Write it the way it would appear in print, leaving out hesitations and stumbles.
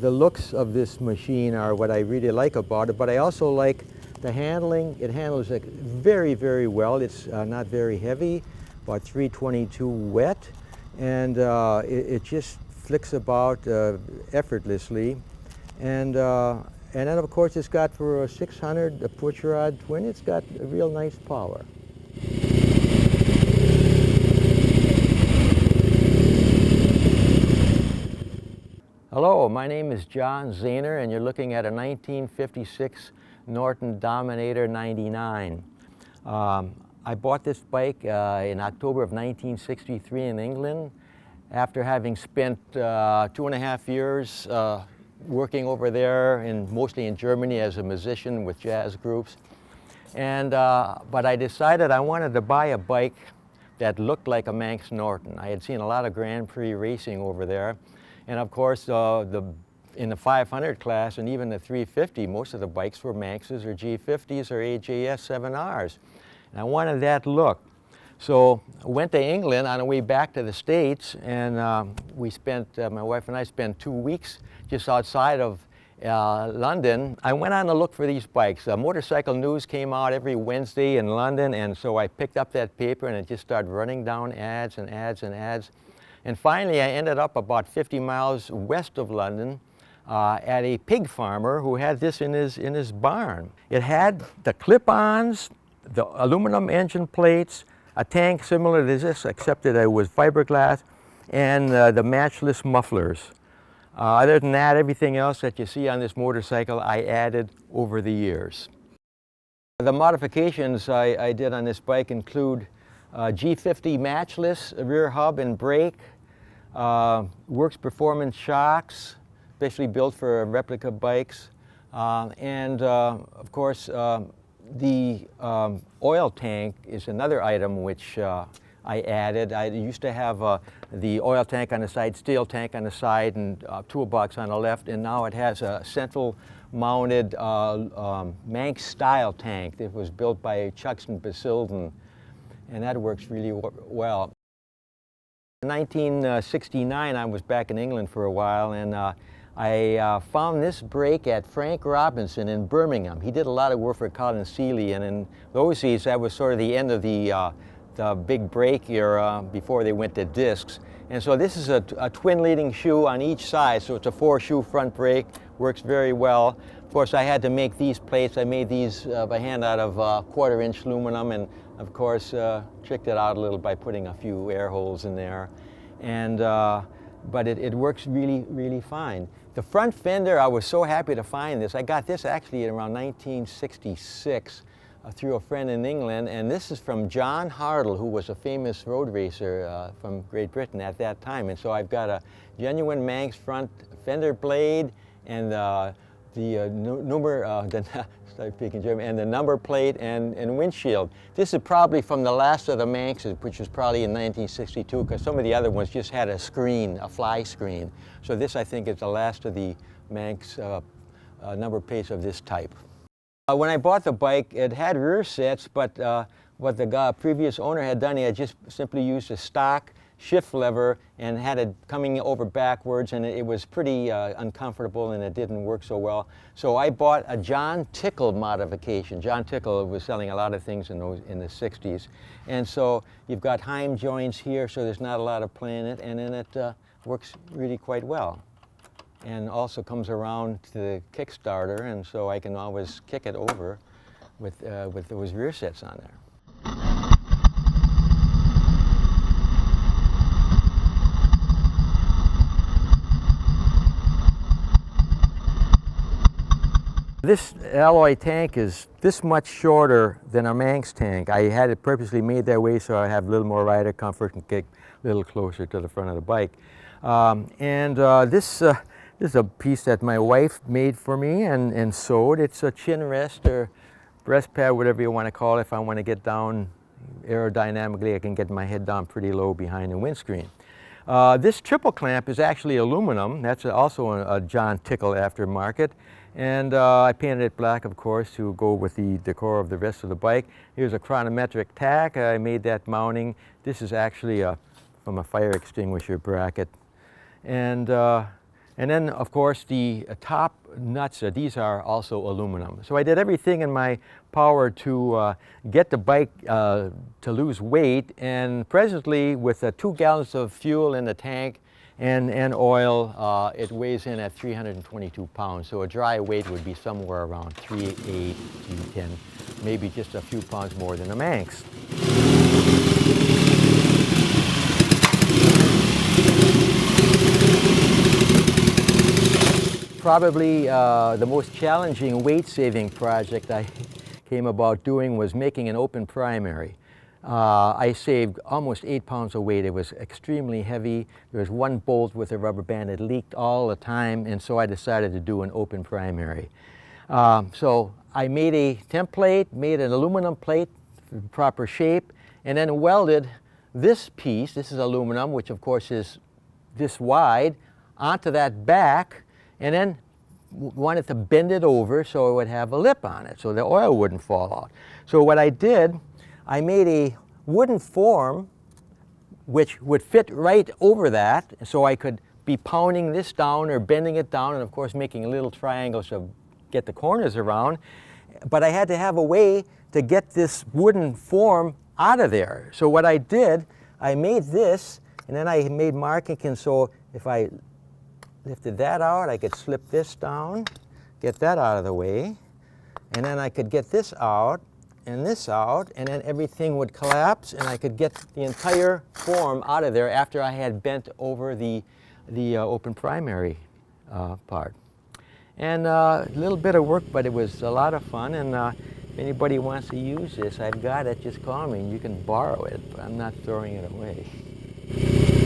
the looks of this machine are what I really like about it, but I also like the handling. It handles it very, very well. It's not very heavy, about 322 wet, and it just flicks about effortlessly. And then of course it's got, for a 600 a push rod twin, it's got a real nice power. Hello, my name is John Zainer, and you're looking at a 1956 Norton Dominator 99. I bought this bike in October of 1963 in England, after having spent 2.5 years working over there, mostly in Germany as a musician with jazz groups. But I decided I wanted to buy a bike that looked like a Manx Norton. I had seen a lot of Grand Prix racing over there. And of course, in the 500 class and even the 350, most of the bikes were Manxes or G50s or AJS 7Rs. And I wanted that look. So I went to England on the way back to the States, and my wife and I spent 2 weeks just outside of London. I went on to look for these bikes. Motorcycle News came out every Wednesday in London, and so I picked up that paper and it just started running down ads and ads and ads. And finally, I ended up about 50 miles west of London at a pig farmer who had this in his barn. It had the clip-ons, the aluminum engine plates, a tank similar to this, except that it was fiberglass, and the matchless mufflers. Other than that, everything else that you see on this motorcycle, I added over the years. The modifications I did on this bike include G50 matchless rear hub and brake, Works Performance shocks, especially built for replica bikes, and of course the oil tank is another item which I added. I used to have the oil tank on the side, steel tank on the side, and toolbox on the left, and now it has a central mounted Manx style tank that was built by Chuckson Basilden, and that works really well. In 1969, I was back in England for a while, and I found this brake at Frank Robinson in Birmingham. He did a lot of work for Colin Seeley, and in those days that was sort of the end of the big brake era before they went to discs. And so this is a twin leading shoe on each side, so it's a 4-shoe front brake, works very well. Of course, I had to make these plates. I made these by hand out of 1/4-inch aluminum, and of course tricked it out a little by putting a few air holes in there. And but it works really, really fine. The front fender, I was so happy to find this. I got this actually in around 1966 through a friend in England, and this is from John Hartle, who was a famous road racer from Great Britain at that time. And so I've got a genuine Manx front fender blade, and the number plate and windshield. This is probably from the last of the Manxes, which was probably in 1962, because some of the other ones just had a screen, a fly screen. So this, I think, is the last of the Manx number plates of this type. When I bought the bike, it had rear sets, but what the previous owner had done, he had just simply used a stock shift lever and had it coming over backwards, and it was pretty uncomfortable, and it didn't work so well. So I bought a John Tickle modification. John Tickle was selling a lot of things in the 60s. And so you've got Heim joints here, so there's not a lot of play in it, and then it works really quite well. And also comes around to the Kickstarter, and so I can always kick it over with those rear sets on there. This alloy tank is this much shorter than a Manx tank. I had it purposely made that way so I have a little more rider comfort and get a little closer to the front of the bike. This is a piece that my wife made for me and sewed. It's a chin rest or breast pad, whatever you want to call it. If I want to get down aerodynamically, I can get my head down pretty low behind the windscreen. This triple clamp is actually aluminum. That's also a John Tickle aftermarket. And I painted it black, of course, to go with the decor of the rest of the bike. Here's a chronometric tack. I made that mounting. This is actually from a fire extinguisher bracket. And And then, of course, the top nuts, these are also aluminum. So I did everything in my power to get the bike to lose weight, and presently with 2 gallons of fuel in the tank and oil, it weighs in at 322 pounds. So a dry weight would be somewhere around 3.8, 3.10, maybe just a few pounds more than a Manx. Probably the most challenging weight-saving project I came about doing was making an open primary. I saved almost 8 pounds of weight. It was extremely heavy. There was one bolt with a rubber band. It leaked all the time, and so I decided to do an open primary. So I made a template, made an aluminum plate in proper shape, and then welded this piece, this is aluminum, which of course is this wide, onto that back, and then wanted to bend it over so it would have a lip on it so the oil wouldn't fall out. So what I did, I made a wooden form which would fit right over that, so I could be pounding this down or bending it down, and of course making little triangles to get the corners around. But I had to have a way to get this wooden form out of there. So what I did, I made this, and then I made markings, so if I lifted that out, I could slip this down, get that out of the way, and then I could get this out, and then everything would collapse, and I could get the entire form out of there after I had bent over the open primary part. And a little bit of work, but it was a lot of fun, and if anybody wants to use this, I've got it, just call me, and you can borrow it, but I'm not throwing it away.